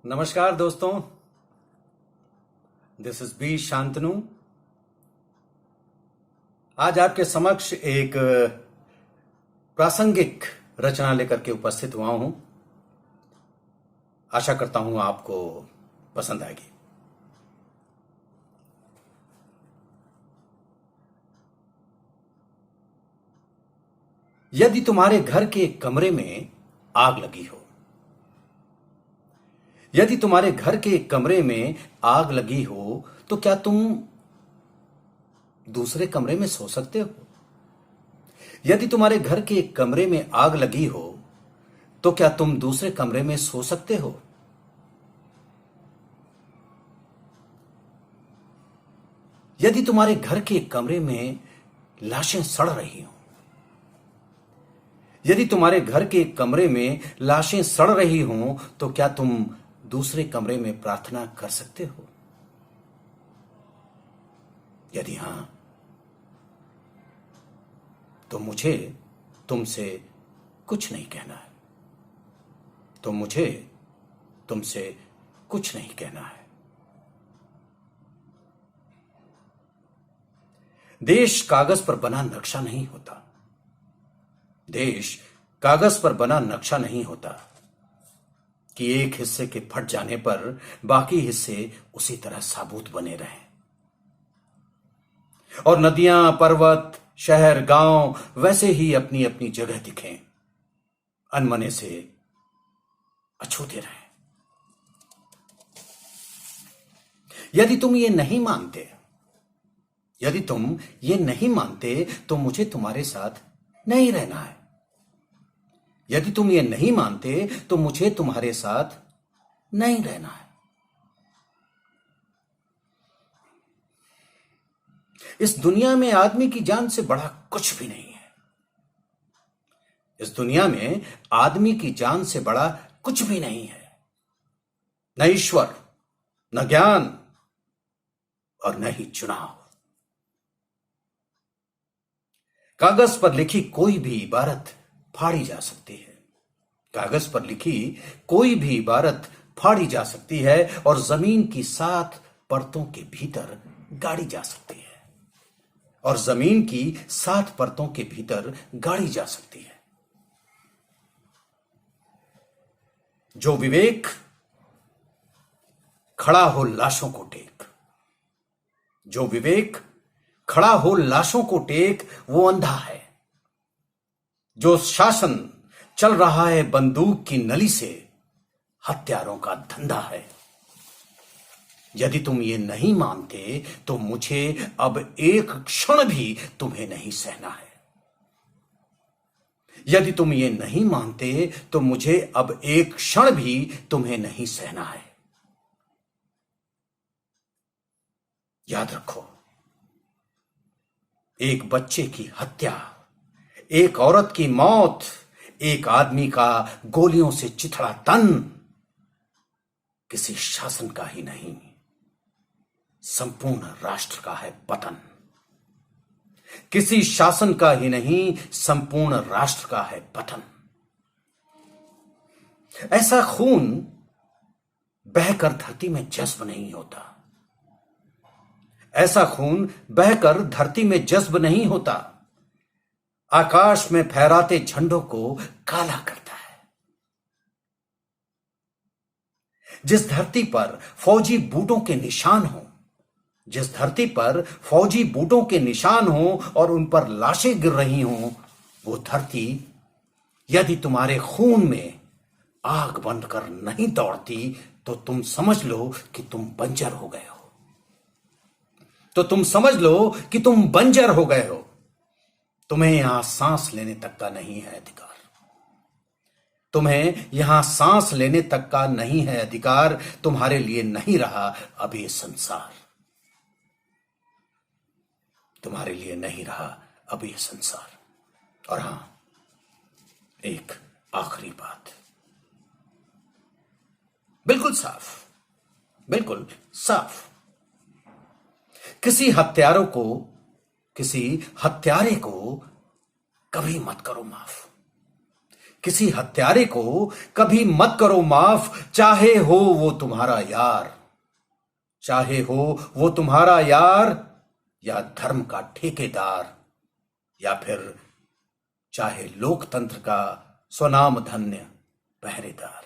नमस्कार दोस्तों, this is B Shantanu. आज आपके समक्ष एक प्रासंगिक रचना लेकर के उपस्थित हुआ हूं। आशा करता हूं आपको पसंद आएगी। यदि तुम्हारे घर के कमरे में आग लगी हो, यदि तुम्हारे घर के कमरे में आग लगी हो, तो क्या तुम दूसरे कमरे में सो सकते हो? यदि तुम्हारे घर के कमरे में आग लगी हो, तो क्या तुम दूसरे कमरे में सो सकते हो? यदि तुम्हारे घर के कमरे में लाशें सड़ रही हो, यदि तुम्हारे घर के कमरे में लाशें सड़ रही हो, तो क्या तुम दूसरे कमरे में प्रार्थना कर सकते हो? यदि हां, तो मुझे तुमसे कुछ नहीं कहना है। तो मुझे तुमसे कुछ नहीं कहना है। देश कागज पर बना नक्शा नहीं होता। देश कागज पर बना नक्शा नहीं होता कि एक हिस्से के फट जाने पर बाकी हिस्से उसी तरह साबुत बने रहें और नदियां, पर्वत, शहर, गांव वैसे ही अपनी अपनी जगह दिखें, अनमने से अछूते रहें। यदि तुम ये नहीं मानते, यदि तुम ये नहीं मानते, तो मुझे तुम्हारे साथ नहीं रहना है। यदि तुम ये नहीं मानते, तो मुझे तुम्हारे साथ नहीं रहना है। इस दुनिया में आदमी की जान से बड़ा कुछ भी नहीं है। इस दुनिया में आदमी की जान से बड़ा कुछ भी नहीं है। न ईश्वर, न ज्ञान और न ही चुनाव। कागज पर लिखी कोई भी इबारत फाड़ी जा सकती है। कागज पर लिखी कोई भी इबारत फाड़ी जा सकती है और जमीन की 7 परतों के भीतर गाड़ी जा सकती है। और जमीन की 7 परतों के भीतर गाड़ी जा सकती है। जो विवेक खड़ा हो लाशों को टेक, जो विवेक खड़ा हो लाशों को टेक, वो अंधा है। जो शासन चल रहा है बंदूक की नली से, हत्यारों का धंधा है। यदि तुम ये नहीं मानते, तो मुझे अब एक क्षण भी तुम्हें नहीं सहना है। यदि तुम ये नहीं मानते, तो मुझे अब एक क्षण भी तुम्हें नहीं सहना है। याद रखो, एक बच्चे की हत्या, एक औरत की मौत, एक आदमी का गोलियों से चिथड़ा तन किसी शासन का ही नहीं, संपूर्ण राष्ट्र का है पतन। किसी शासन का ही नहीं, संपूर्ण राष्ट्र का है पतन। ऐसा खून बहकर धरती में जज्ब नहीं होता। ऐसा खून बहकर धरती में जज्ब नहीं होता। आकाश में फहराते झंडों को काला करता है। जिस धरती पर फौजी बूटों के निशान हो, जिस धरती पर फौजी बूटों के निशान हो और उन पर लाशें गिर रही हों, वो धरती यदि तुम्हारे खून में आग बनकर नहीं दौड़ती, तो तुम समझ लो कि तुम बंजर हो गए हो। तो तुम समझ लो कि तुम बंजर हो गए हो। तुम्हें यहां सांस लेने तक का नहीं है अधिकार। तुम्हें यहां सांस लेने तक का नहीं है अधिकार। तुम्हारे लिए नहीं रहा अब ये संसार। तुम्हारे लिए नहीं रहा अब ये संसार। और हां, एक आखिरी बात, बिल्कुल साफ, बिल्कुल साफ। किसी हत्यारे को कभी मत करो माफ। किसी हत्यारे को कभी मत करो माफ, चाहे हो वो तुम्हारा यार, चाहे हो वो तुम्हारा यार, या धर्म का ठेकेदार, या फिर चाहे लोकतंत्र का स्वनाम धन्य पहरेदार,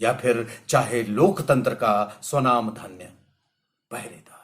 या फिर चाहे लोकतंत्र का स्वनाम धन्य पहरेदार।